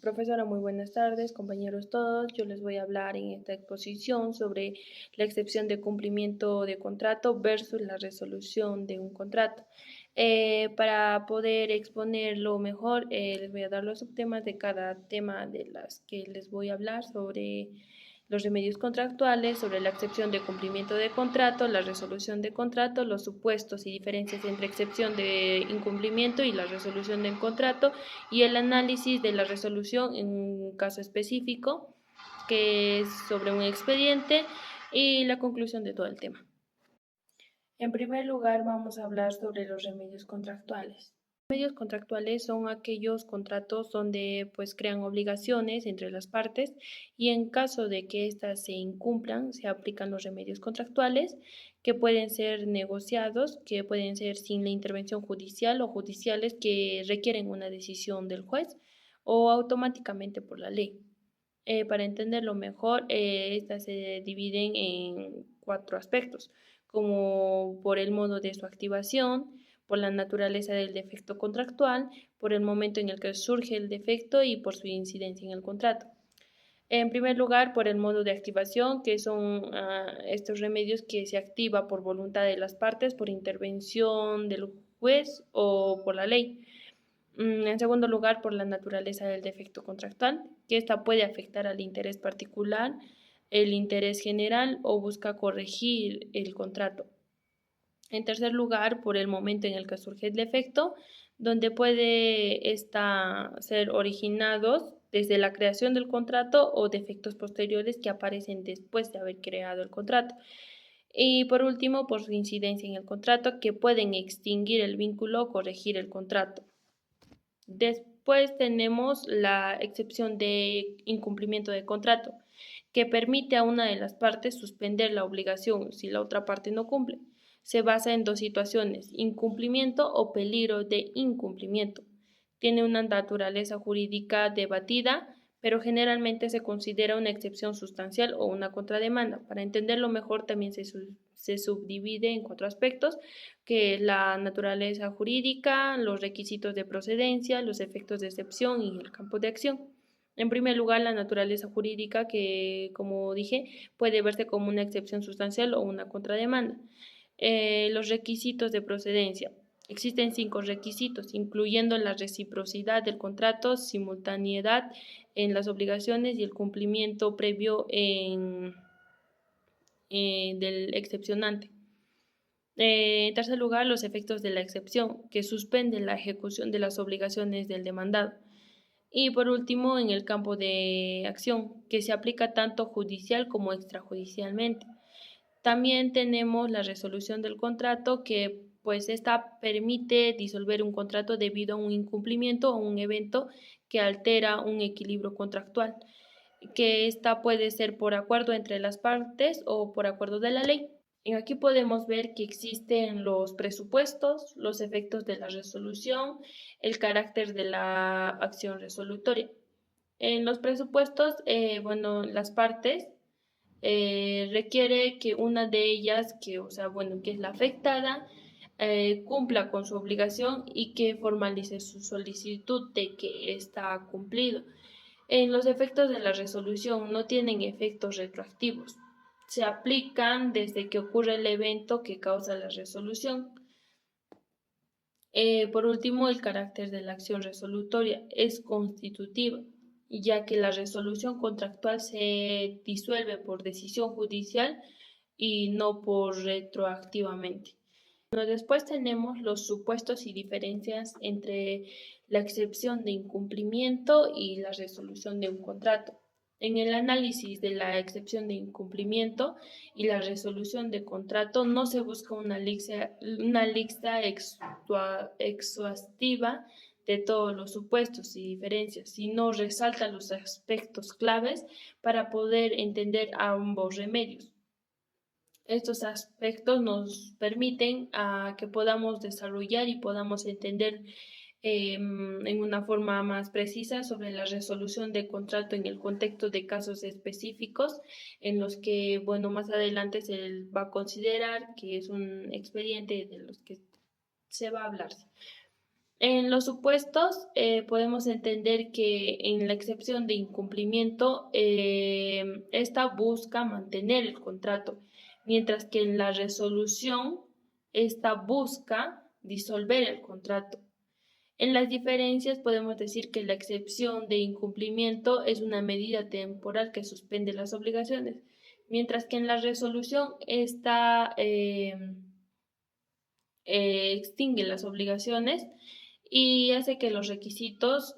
Profesora, muy buenas tardes, compañeros todos. Yo les voy a hablar en esta exposición sobre la excepción de cumplimiento de contrato versus la resolución de un contrato. Para poder exponerlo mejor, les voy a dar los subtemas de cada tema de las que les voy a hablar sobre los remedios contractuales, sobre la excepción de cumplimiento de contrato, la resolución de contrato, los supuestos y diferencias entre excepción de incumplimiento y la resolución del contrato y el análisis de la resolución en un caso específico que es sobre un expediente y la conclusión de todo el tema. En primer lugar, vamos a hablar sobre los remedios contractuales. Los remedios contractuales son aquellos contratos donde crean obligaciones entre las partes y en caso de que éstas se incumplan, se aplican los remedios contractuales que pueden ser negociados, que pueden ser sin la intervención judicial o judiciales que requieren una decisión del juez o automáticamente por la ley. Para entenderlo mejor, estas se dividen en 4 aspectos, como por el modo de su activación, por la naturaleza del defecto contractual, por el momento en el que surge el defecto y por su incidencia en el contrato. En primer lugar, por el modo de activación, que son estos remedios que se activa por voluntad de las partes, por intervención del juez o por la ley. En segundo lugar, por la naturaleza del defecto contractual, que ésta puede afectar al interés particular, el interés general o busca corregir el contrato. En tercer lugar, por el momento en el que surge el defecto, donde puede ser originados desde la creación del contrato o defectos posteriores que aparecen después de haber creado el contrato. Y por último, por su incidencia en el contrato, que pueden extinguir el vínculo o corregir el contrato. Después tenemos la excepción de incumplimiento de contrato, que permite a una de las partes suspender la obligación si la otra parte no cumple. Se basa en 2 situaciones, incumplimiento o peligro de incumplimiento. Tiene una naturaleza jurídica debatida, pero generalmente se considera una excepción sustancial o una contrademanda. Para entenderlo mejor, también se subdivide en 4 aspectos, que es la naturaleza jurídica, los requisitos de procedencia, los efectos de excepción y el campo de acción. En primer lugar, la naturaleza jurídica, que, como dije, puede verse como una excepción sustancial o una contrademanda. Los requisitos de procedencia. Existen 5 requisitos, incluyendo la reciprocidad del contrato, simultaneidad en las obligaciones y el cumplimiento previo del excepcionante. En tercer lugar, los efectos de la excepción, que suspenden la ejecución de las obligaciones del demandado. Y por último, en el campo de acción, que se aplica tanto judicial como extrajudicialmente. También tenemos la resolución del contrato, que esta permite disolver un contrato debido a un incumplimiento o un evento que altera un equilibrio contractual, que esta puede ser por acuerdo entre las partes o por acuerdo de la ley. Aquí podemos ver que existen los presupuestos, los efectos de la resolución, el carácter de la acción resolutoria. En los presupuestos, las partes requiere que una de ellas, que es la afectada, cumpla con su obligación y que formalice su solicitud de que está cumplido. En los efectos de la resolución no tienen efectos retroactivos. Se aplican desde que ocurre el evento que causa la resolución. Por último, el carácter de la acción resolutoria es constitutiva, ya que la resolución contractual se disuelve por decisión judicial y no por retroactivamente. Después tenemos los supuestos y diferencias entre la excepción de incumplimiento y la resolución de un contrato. En el análisis de la excepción de incumplimiento y la resolución de contrato no se busca una lista exhaustiva de todos los supuestos y diferencias, sino resalta los aspectos claves para poder entender ambos remedios. Estos aspectos nos permiten que podamos desarrollar y podamos entender en una forma más precisa sobre la resolución de contrato en el contexto de casos específicos en los que, más adelante se va a considerar que es un expediente de los que se va a hablar. En los supuestos podemos entender que en la excepción de incumplimiento, esta busca mantener el contrato, mientras que en la resolución, esta busca disolver el contrato. En las diferencias podemos decir que la excepción de incumplimiento es una medida temporal que suspende las obligaciones, mientras que en la resolución esta extingue las obligaciones y hace que los requisitos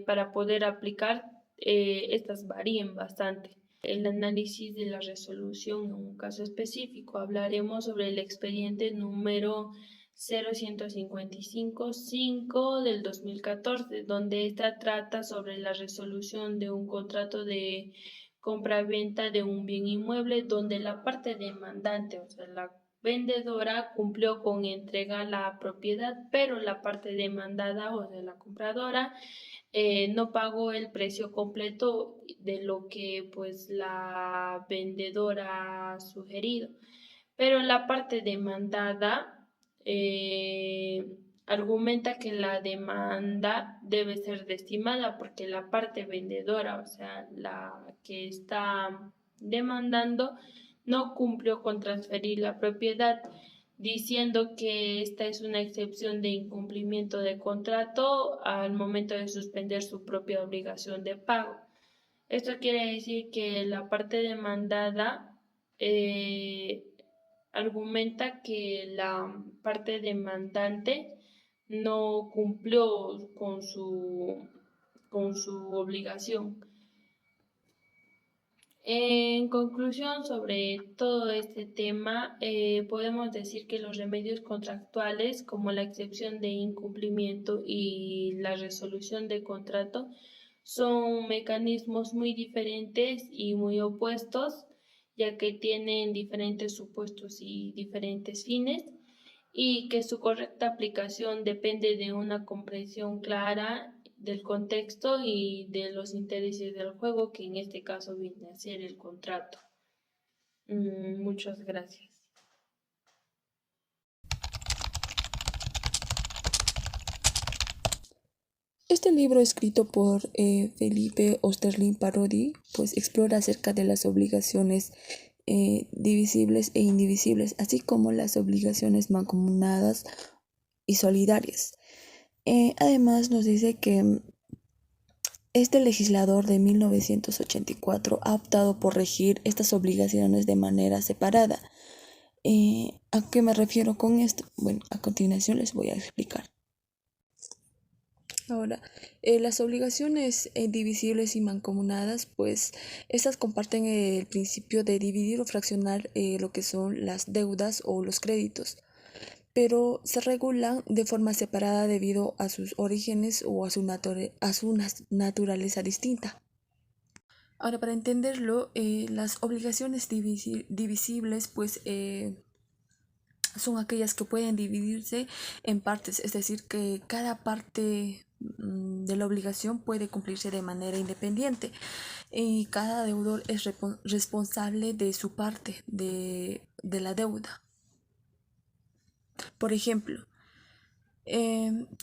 para poder aplicar estas varíen bastante. El análisis de la resolución en un caso específico. Hablaremos sobre el expediente número 0155-5 del 2014, donde esta trata sobre la resolución de un contrato de compra-venta de un bien inmueble, donde la parte demandante, o sea, la vendedora cumplió con entregar la propiedad, pero la parte demandada, o sea, la compradora, no pagó el precio completo de lo que pues la vendedora ha sugerido. Pero la parte demandada argumenta que la demanda debe ser desestimada porque la parte vendedora, o sea, la que está demandando, no cumplió con transferir la propiedad, diciendo que esta es una excepción de incumplimiento de contrato al momento de suspender su propia obligación de pago. Esto quiere decir que la parte demandada eh, argumenta que la parte demandante no cumplió con su obligación. En conclusión, sobre todo este tema, podemos decir que los remedios contractuales, como la excepción de incumplimiento y la resolución de contrato, son mecanismos muy diferentes y muy opuestos, ya que tienen diferentes supuestos y diferentes fines, y que su correcta aplicación depende de una comprensión clara del contexto y de los intereses del juego, que en este caso viene a ser el contrato. Muchas gracias. Este libro, escrito por Felipe Osterlin Parodi, pues explora acerca de las obligaciones divisibles e indivisibles, así como las obligaciones mancomunadas y solidarias. Además, nos dice que este legislador de 1984 ha optado por regir estas obligaciones de manera separada. ¿A qué me refiero con esto? Bueno, a continuación les voy a explicar. Ahora, las obligaciones divisibles y mancomunadas, pues estas comparten el principio de dividir o fraccionar lo que son las deudas o los créditos, pero se regulan de forma separada debido a sus orígenes o a su naturaleza distinta. Ahora, para entenderlo, las obligaciones divisibles, pues son aquellas que pueden dividirse en partes, es decir, que cada parte de la obligación puede cumplirse de manera independiente y cada deudor es responsable de su parte de la deuda. Por ejemplo,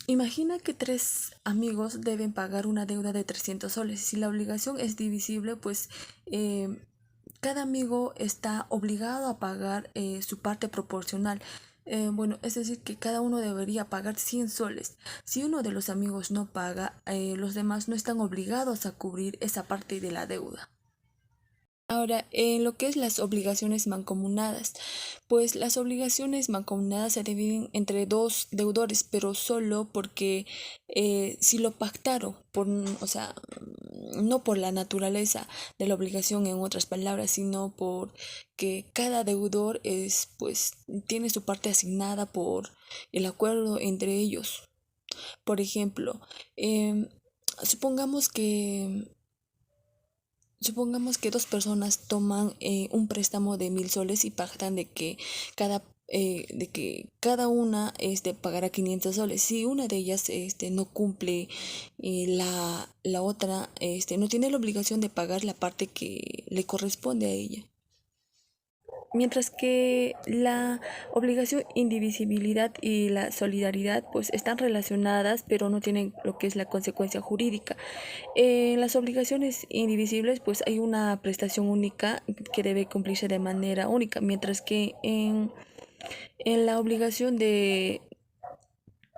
imagina que tres amigos deben pagar una deuda de 300 soles. Si la obligación es divisible, pues cada amigo está obligado a pagar su parte proporcional. Bueno, es decir, que cada uno debería pagar 100 soles. Si uno de los amigos no paga, los demás no están obligados a cubrir esa parte de la deuda. Ahora, en lo que es las obligaciones mancomunadas, pues las obligaciones mancomunadas se dividen entre dos deudores, pero solo porque si lo pactaron, o sea, no por la naturaleza de la obligación, en otras palabras, sino por que cada deudor pues, tiene su parte asignada por el acuerdo entre ellos. Por ejemplo, supongamos que Supongamos que dos personas toman un préstamo de 1,000 soles y pactan de que cada una pagará 500 soles. Si una de ellas no cumple, la otra no tiene la obligación de pagar la parte que le corresponde a ella. mientras que la obligación, indivisibilidad y la solidaridad pues están relacionadas pero no tienen lo que es la consecuencia jurídica. En las obligaciones indivisibles pues hay una prestación única que debe cumplirse de manera única, mientras que en la obligación de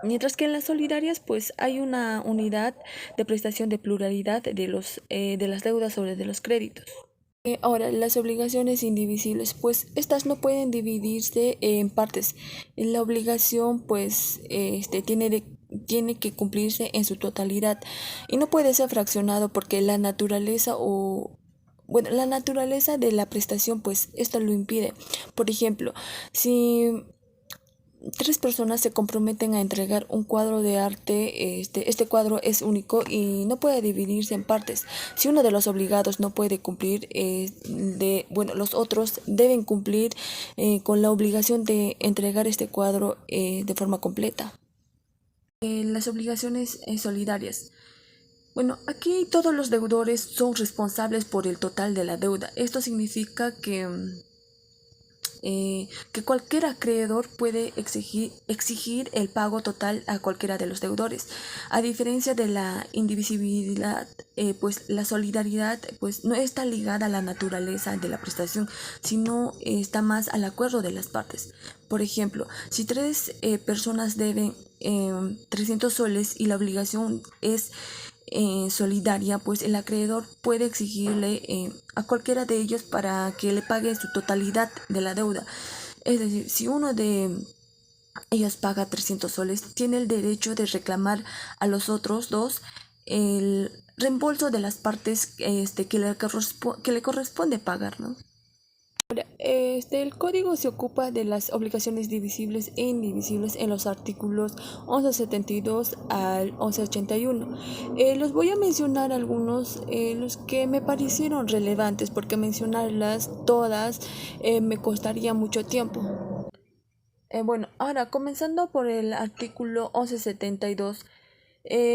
mientras que en las solidarias, pues hay una unidad de prestación de pluralidad de las deudas o de los créditos. Ahora, las obligaciones indivisibles, pues estas no pueden dividirse en partes. La obligación, pues, tiene que cumplirse en su totalidad y no puede ser fraccionado porque la naturaleza o bueno, la naturaleza de la prestación, pues esto lo impide. Por ejemplo, si tres personas se comprometen a entregar un cuadro de arte. Este cuadro es único y no puede dividirse en partes. Si uno de los obligados no puede cumplir, bueno, los otros deben cumplir con la obligación de entregar este cuadro de forma completa. Las obligaciones solidarias. Bueno, aquí todos los deudores son responsables por el total de la deuda. Esto significa que cualquier acreedor puede exigir el pago total a cualquiera de los deudores. A diferencia de la indivisibilidad, pues la solidaridad pues no está ligada a la naturaleza de la prestación, sino está más al acuerdo de las partes. Por ejemplo, si tres personas deben 300 soles y la obligación es solidaria, pues el acreedor puede exigirle a cualquiera de ellos para que le pague su totalidad de la deuda. Es decir, si uno de ellos paga 300 soles, tiene el derecho de reclamar a los otros dos el reembolso de las partes que le corresponde pagar, ¿no? El código se ocupa de las obligaciones divisibles e indivisibles en los artículos 1172 al 1181. Los voy a mencionar algunos, los que me parecieron relevantes, porque mencionarlas todas me costaría mucho tiempo. Bueno, ahora comenzando por el artículo 1172.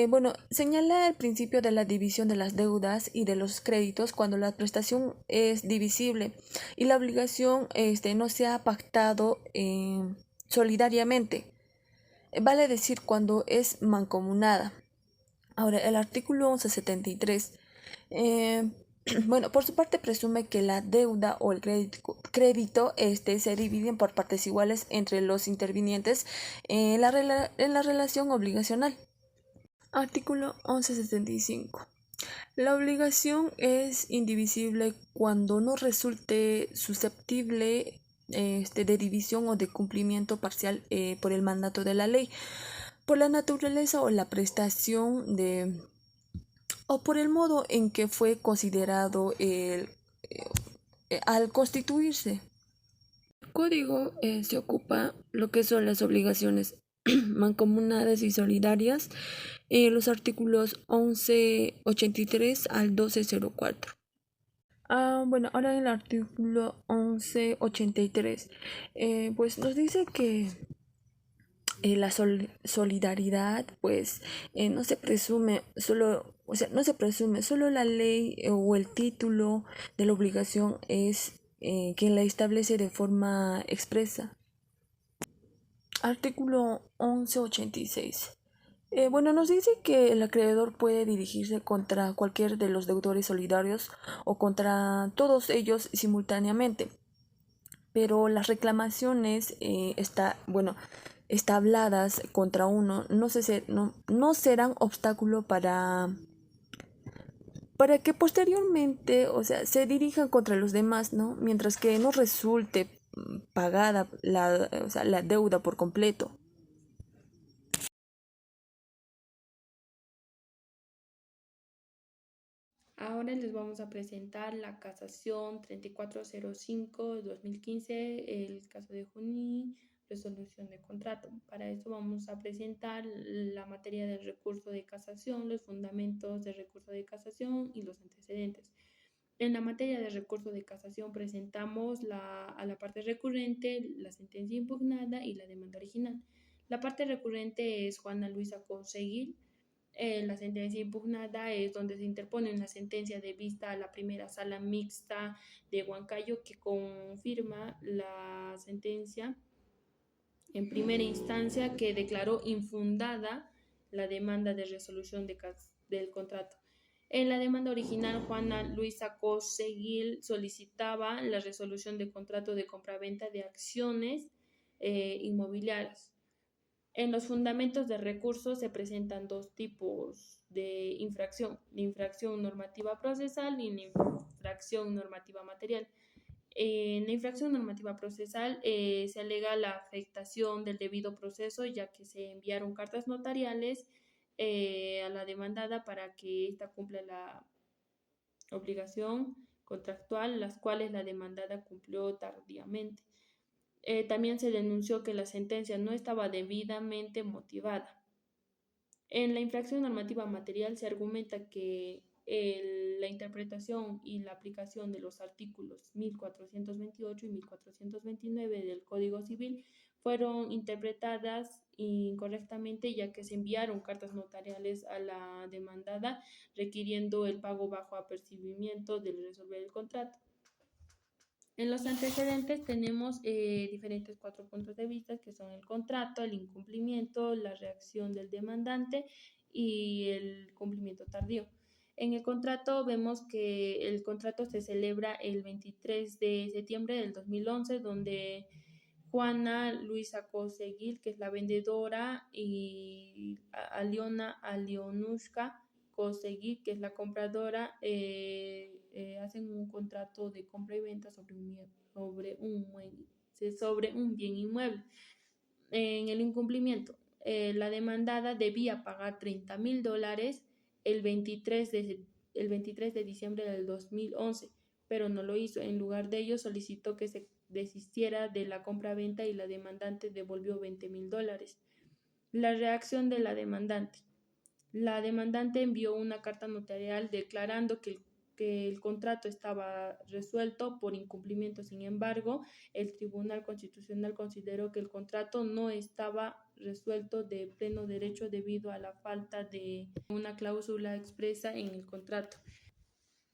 Bueno, señala el principio de la división de las deudas y de los créditos cuando la prestación es divisible y la obligación no se ha pactado solidariamente. Vale decir cuando es mancomunada. Ahora, el artículo 1173. eh, bueno, por su parte presume que la deuda o el crédito se dividen por partes iguales entre los intervinientes en la relación obligacional. Artículo 1175. La obligación es indivisible cuando no resulte susceptible de división o de cumplimiento parcial por el mandato de la ley, por la naturaleza o la prestación o por el modo en que fue considerado al constituirse. El código se ocupa lo que son las obligaciones mancomunadas y solidarias, los artículos 1183 al 1204. Bueno, ahora en el artículo 1183, pues nos dice que la solidaridad, pues no se presume solo, o sea, no se presume, solo la ley o el título de la obligación es quien la establece de forma expresa. Artículo 1186. Bueno, nos dice que el acreedor puede dirigirse contra cualquier de los deudores solidarios o contra todos ellos simultáneamente, pero las reclamaciones establadas contra uno no serán obstáculo para que posteriormente, o sea, se dirijan contra los demás, ¿no? Mientras que no resulte pagada o sea, la deuda por completo. Ahora les vamos a presentar la casación 3405-2015, el caso de Juní, resolución de contrato. Para esto vamos a presentar la materia del recurso de casación, los fundamentos del recurso de casación y los antecedentes. En la materia de recurso de casación presentamos a la parte recurrente, la sentencia impugnada y la demanda original. La parte recurrente es Juana Luisa Conseguir. La sentencia impugnada es donde se interpone una sentencia de vista a la primera sala mixta de Huancayo que confirma la sentencia en primera instancia que declaró infundada la demanda de resolución del contrato. En la demanda original, Juana Luisa Coseguil solicitaba la resolución de contrato de compraventa de acciones inmobiliarias. En los fundamentos de recurso se presentan dos tipos de infracción: la infracción normativa procesal y la infracción normativa material. En la infracción normativa procesal se alega la afectación del debido proceso, ya que se enviaron cartas notariales a la demandada para que ésta cumpla la obligación contractual, las cuales la demandada cumplió tardíamente. También se denunció que la sentencia no estaba debidamente motivada. En la infracción normativa material se argumenta que la interpretación y la aplicación de los artículos 1428 y 1429 del Código Civil fueron interpretadas incorrectamente, ya que se enviaron cartas notariales a la demandada requiriendo el pago bajo apercibimiento del resolver el contrato. En los antecedentes tenemos diferentes 4 puntos de vista, que son el contrato, el incumplimiento, la reacción del demandante y el cumplimiento tardío. En el contrato vemos que el contrato se celebra el 23 de septiembre del 2011, donde Juana Luisa Coseguil, que es la vendedora, y Alionushka Coseguil, que es la compradora, hacen un contrato de compra y venta sobre un bien inmueble. En el incumplimiento, la demandada debía pagar $30,000 el 23 de diciembre del 2011, pero no lo hizo. En lugar de ello, solicitó que se desistiera de la compra-venta y la demandante devolvió $20,000. La reacción de la demandante. La demandante envió una carta notarial declarando que el contrato estaba resuelto por incumplimiento. Sin embargo, el Tribunal Constitucional consideró que el contrato no estaba resuelto de pleno derecho debido a la falta de una cláusula expresa en el contrato.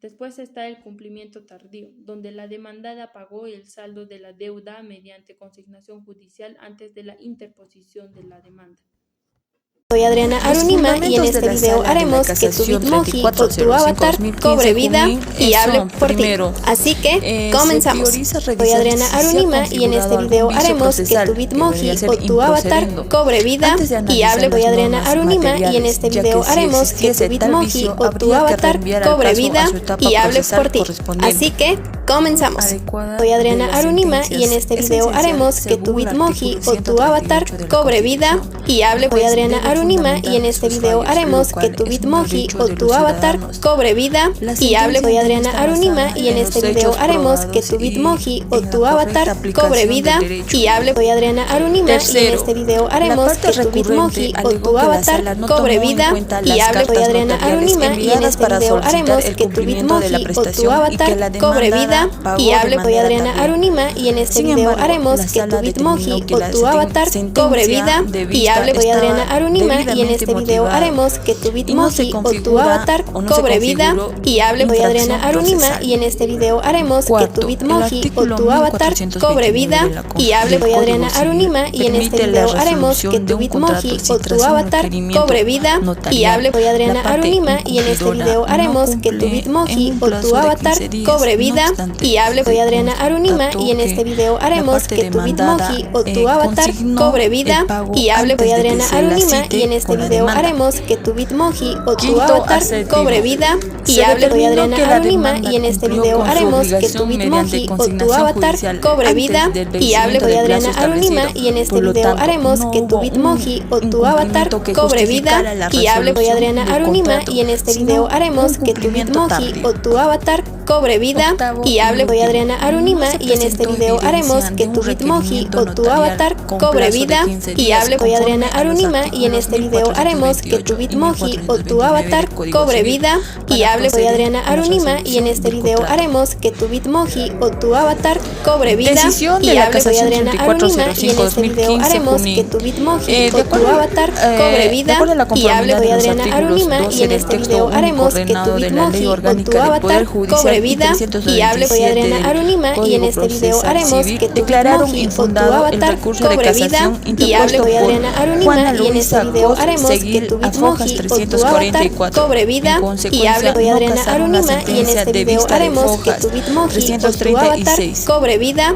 Después está el cumplimiento tardío, donde la demandada pagó el saldo de la deuda mediante consignación judicial antes de la interposición de la demanda. Soy Adriana Arunima y en este video haremos que tu Bitmoji o tu avatar cobre vida y hable por ti. Así que comenzamos. Soy Adriana Arunima y en este video haremos que tu Bitmoji o tu avatar cobre vida y hable. Soy Adriana Arunima y en este video haremos que tu Bitmoji o tu avatar cobre vida y hable por ti. Así que comenzamos. Soy Adriana Arunima y en este video haremos que tu Bitmoji o tu avatar cobre vida y hable. Soy Adriana Arunima y en este video haremos que tu Bitmoji o tu avatar cobre vida y hable. Soy Adriana Arunima y en este video haremos que tu Bitmoji o tu avatar cobre vida y hable. Soy Adriana Arunima y en este video haremos que tu Bitmoji o tu avatar cobre vida y hable. Soy Adriana Arunima y en este video haremos que tu Bitmoji o tu avatar cobre vida y hable. Soy Adriana Arunima y en este video haremos que tu Bitmoji o tu avatar cobre vida y hable. Soy Adriana Arunima y en este video haremos que tu Bitmoji o tu avatar cobre vida y hable. Soy Adriana Arunima y en este video haremos que tu Bitmoji o tu avatar cobre vida y hable. Soy Adriana Arunima y en este video haremos que tu Bitmoji o tu avatar cobre vida y hable. Soy Adriana Arunima y en este video haremos que tu Bitmoji o tu avatar cobre vida y hable. Soy Adriana Arunima y en este video haremos que tu Bitmoji o tu avatar cobre vida y hable. Soy Adriana Arunima y en este video haremos que tu Bitmoji o tu avatar cobre vida y hable. Soy Adriana Arunima y en este video haremos que tu Bitmoji o tu avatar cobre vida y hable. Soy Adriana Arunima y en este video haremos que tu Bitmoji o tu avatar cobre vida y hable. Soy Adriana Arunima y en este video haremos que tu Bitmoji o tu avatar cobre vida y y hable. Soy Adriana Arunima y en este video haremos que tu Bitmoji o tu avatar cobre vida y hable. Soy Adriana Arunima y en este video haremos que tu Bitmoji o tu avatar cobre vida y hable. Soy Adriana Arunima y en este video haremos que tu Bitmoji o tu avatar cobre vida y hable. Soy Adriana Arunima y en este video haremos que tu Bitmoji o tu avatar cobre vida y hable. Soy Adriana Arunima y en este video haremos que tu Bitmoji o tu avatar cobre vida y hable. Soy Adriana Arunima y en este video haremos que tu Bitmoji o tu avatar cobre vida y hable. Soy Adriana Arunima y en este video haremos que tu Bitmoji o tu avatar cobre vida y hable. Soy Adriana Arunima y en este video haremos que tu Bitmoji o tu avatar cobre vida